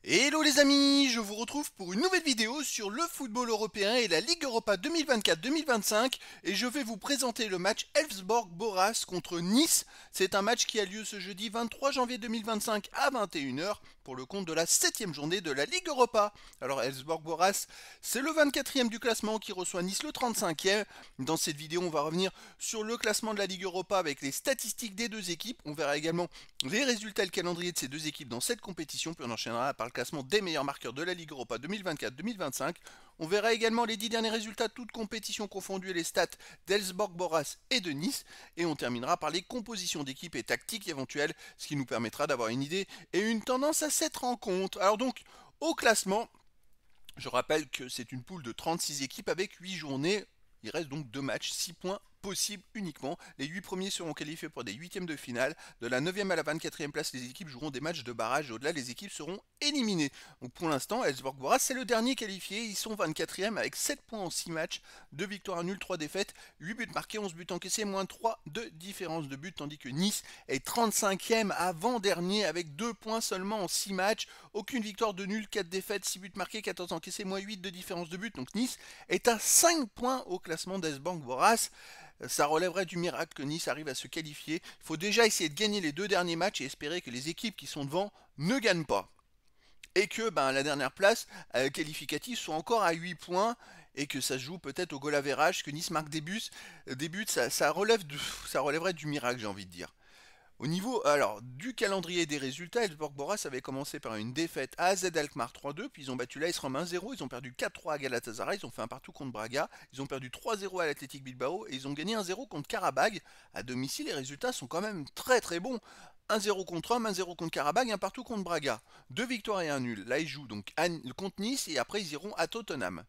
Hello les amis, je vous retrouve pour une nouvelle vidéo sur le football européen et la Ligue Europa 2024-2025 et je vais vous présenter le match Elfsborg-Boras contre Nice. C'est un match qui a lieu ce jeudi 23 janvier 2025 à 21 h pour le compte de la 7e journée de la Ligue Europa. Alors Elfsborg-Boras, c'est le 24e du classement qui reçoit Nice le 35e. Dans cette vidéo, on va revenir sur le classement de la Ligue Europa avec les statistiques des deux équipes. On verra également les résultats et le calendrier de ces deux équipes dans cette compétition, puis on enchaînera par le classement des meilleurs marqueurs de la Ligue Europa 2024-2025. On verra également les 10 derniers résultats, toutes compétitions confondues et les stats d'Elfsborg, Boras et de Nice. Et on terminera par les compositions d'équipes et tactiques éventuelles, ce qui nous permettra d'avoir une idée et une tendance à cette rencontre. Alors donc, au classement, je rappelle que c'est une poule de 36 équipes avec 8 journées. Il reste donc 2 matchs, 6 points possible uniquement. Les 8 premiers seront qualifiés pour des huitièmes de finale. De la 9e à la 24e place, les équipes joueront des matchs de barrage et au-delà, les équipes seront éliminées. Donc pour l'instant, Elfsborg-Boras, c'est le dernier qualifié. Ils sont 24e avec 7 points en 6 matchs, 2 victoires nulles, 3 défaites, 8 buts marqués, 11 buts encaissés, moins 3 de différence de but, tandis que Nice est 35e avant-dernier avec 2 points seulement en 6 matchs, aucune victoire de nul, 4 défaites, 6 buts marqués, 14 encaissés, moins 8 de différence de but. Donc Nice est à 5 points au classement d'Elfsborg-Boras. Ça relèverait du miracle que Nice arrive à se qualifier. Il faut déjà essayer de gagner les 2 derniers matchs et espérer que les équipes qui sont devant ne gagnent pas. Et que la dernière place qualificative soit encore à 8 points et que ça se joue peut-être au goal average, que Nice marque des buts, ça relèverait du miracle, j'ai envie de dire. Au niveau du calendrier des résultats, Elfsborg-Boras avait commencé par une défaite à AZ Alkmaar 3-2, puis ils ont battu l'AS Rome 1-0, ils ont perdu 4-3 à Galatasaray, ils ont fait un partout contre Braga, ils ont perdu 3-0 à l'Athletic Bilbao et ils ont gagné 1-0 contre Karabag. À domicile, les résultats sont quand même très très bons. 1-0 contre Rome, 1-0 contre Karabag, un partout contre Braga. 2 victoires et un nul. Là, ils jouent donc contre Nice et après ils iront à Tottenham.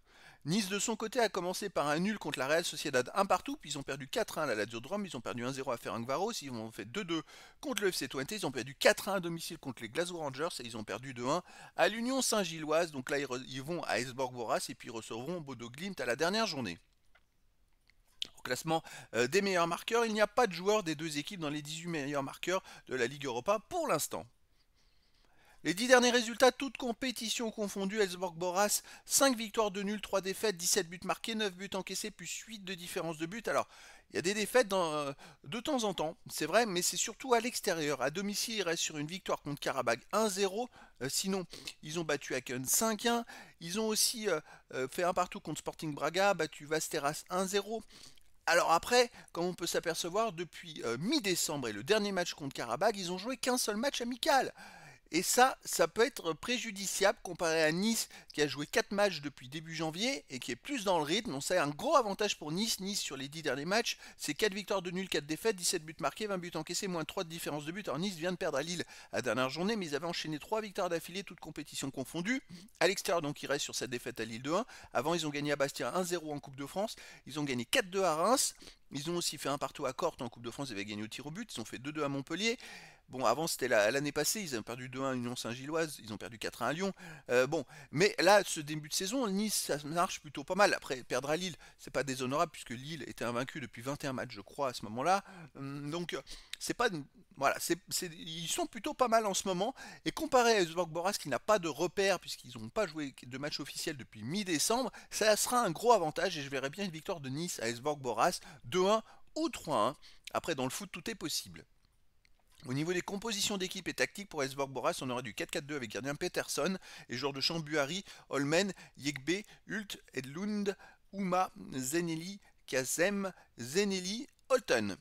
Nice de son côté a commencé par un nul contre la Real Sociedad 1 partout, puis ils ont perdu 4-1 à la Lazio de Rome, ils ont perdu 1-0 à Ferencvaros, ils ont fait 2-2 contre le FC Twente, ils ont perdu 4-1 à domicile contre les Glasgow Rangers et ils ont perdu 2-1 à l'Union Saint-Gilloise. Donc là ils vont à Elfsborg-Boras et puis ils recevront Bodo Glimt à la dernière journée. Au classement des meilleurs marqueurs, il n'y a pas de joueur des deux équipes dans les 18 meilleurs marqueurs de la Ligue Europa pour l'instant. Les 10 derniers résultats, toutes compétitions confondues, Elfsborg-Boras, 5 victoires de nul, 3 défaites, 17 buts marqués, 9 buts encaissés, plus 8 de différence de but. Alors, il y a des défaites de temps en temps, c'est vrai, mais c'est surtout à l'extérieur. À domicile, ils restent sur une victoire contre Karabag 1-0. Sinon, ils ont battu Aken 5-1. Ils ont aussi fait un partout contre Sporting Braga, battu Vasteras 1-0. Alors après, comme on peut s'apercevoir, depuis mi-décembre et le dernier match contre Karabag, ils ont joué qu'un seul match amical. Et ça peut être préjudiciable comparé à Nice qui a joué 4 matchs depuis début janvier et qui est plus dans le rythme. Donc c'est un gros avantage pour Nice. Nice sur les 10 derniers matchs, c'est 4 victoires de nul, 4 défaites, 17 buts marqués, 20 buts encaissés, moins 3 de différence de but. Alors Nice vient de perdre à Lille à la dernière journée, mais ils avaient enchaîné 3 victoires d'affilée, toutes compétitions confondues. À l'extérieur, donc ils restent sur cette défaite à Lille 2-1. Avant, ils ont gagné à Bastia 1-0 en Coupe de France. Ils ont gagné 4-2 à Reims. Ils ont aussi fait un partout à Corte en Coupe de France, ils avaient gagné au tir au but. Ils ont fait 2-2 à Montpellier. Bon, avant c'était l'année passée, ils ont perdu 2-1 à Union Saint-Gilloise, ils ont perdu 4-1 à Lyon. Mais là, ce début de saison, Nice, ça marche plutôt pas mal. Après, perdre à Lille, c'est pas déshonorable puisque Lille était invaincu depuis 21 matchs, je crois, à ce moment-là. Donc, c'est pas. Voilà, ils sont plutôt pas mal en ce moment. Et comparé à Elfsborg-Boras qui n'a pas de repère puisqu'ils n'ont pas joué de match officiel depuis mi-décembre, ça sera un gros avantage et je verrai bien une victoire de Nice à Elfsborg-Boras 2-1 ou 3-1. Après, dans le foot, tout est possible. Au niveau des compositions d'équipe et tactiques pour Elfsborg-Boras, on aura du 4-4-2 avec gardien Peterson et joueurs de champ Buhari, Holmen, Yegbe, Hult, Edlund, Ouma, Zeneli, Kazem, Zeneli, Holton.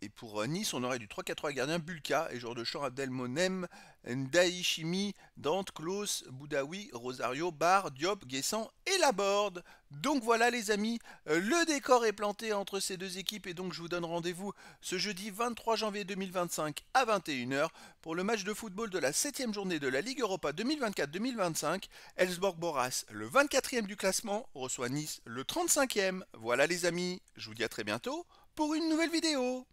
Et pour Nice, on aurait du 3-4-3 gardien Bulka et joueur de champ Abdelmonem, Ndaïchimi, Dante, Klaus, Boudaoui, Rosario, Bar, Diop, Guessant et Laborde. Donc voilà les amis, le décor est planté entre ces deux équipes et donc je vous donne rendez-vous ce jeudi 23 janvier 2025 à 21 h pour le match de football de la 7e journée de la Ligue Europa 2024-2025. Elfsborg-Boras, le 24e du classement, reçoit Nice, le 35e. Voilà les amis, je vous dis à très bientôt pour une nouvelle vidéo.